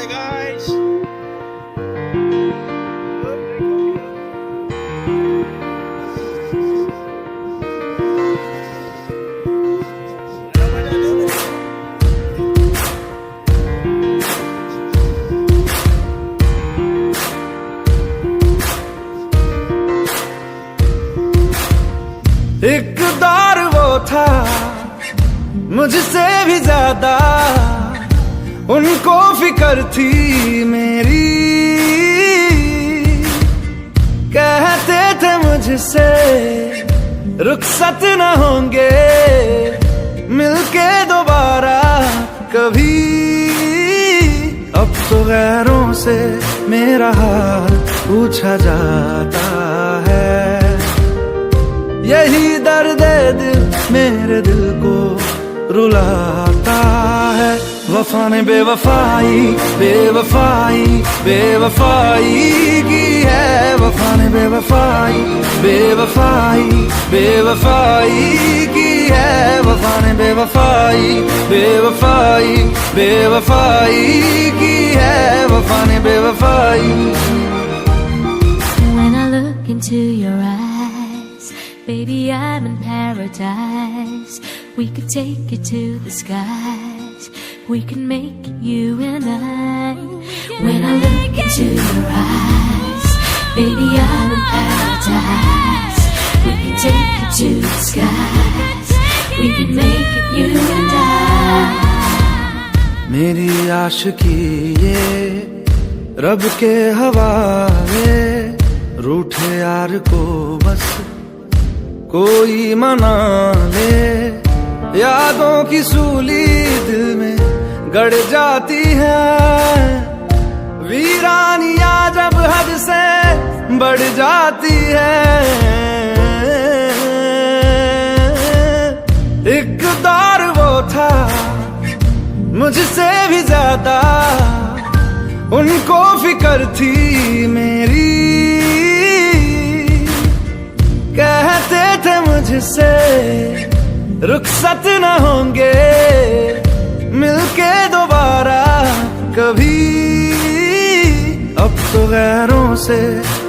Hi guys. एक दौर वो था मुझसे भी ज्यादा, उनको फिक्र थी मेरी। कहते थे मुझसे रुखसत न होंगे मिलके दोबारा कभी। अब तो गैरों से मेरा हाल पूछा जाता है, यही दर्द दिल मेरे दिल को रुलाता है। वफा ने बेवफाई बेवफाई बेवफाई की है, वफा ने बेवफाई बेवफाई बेवफाई की है, वफा ने बेवफाई बेवफाई बेवफाई की है, वफा ने बेवफाई। When I look into your eyes, baby, I'm in paradise. We could take it to the skies. We can make it you and I. When I look into your eyes, baby, I'm in paradise. We can take it to the skies. We can make it you and I. मेरी आशिकी ये रब के हवाले, रूठे यार को बस कोई मना ले। यादों की सूली दिल में गड़ जाती है, वीरानियां जब हद से बढ़ जाती है। एक दौर वो था मुझसे भी ज्यादा, उनको फिक्र थी मेरी। कहते थे मुझसे रुखसत न होंगे मिलके दोबारा कभी। अब तो गैरों से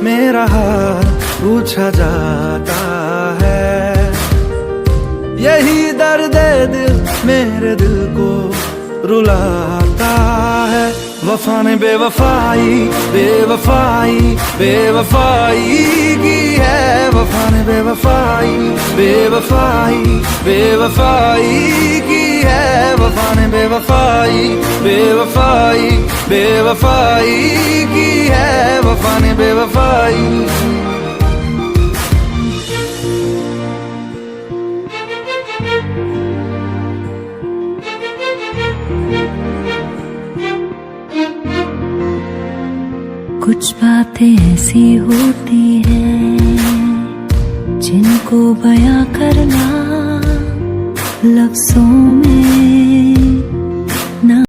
मेरा हाल पूछा जाता है, यही दर्द दिल मेरे दिल को रुलाता है। वफा ने बेवफाई बेवफाई बेवफाई की है, वफा ने बेवफाई बेवफाई बेवफाई की है, वफा ने बेवफाई बेवफाई बेवफाई की है, वफा ने बेवफाई। कुछ बातें ऐसी होती हैं जिनको बयां करना लफ्जों में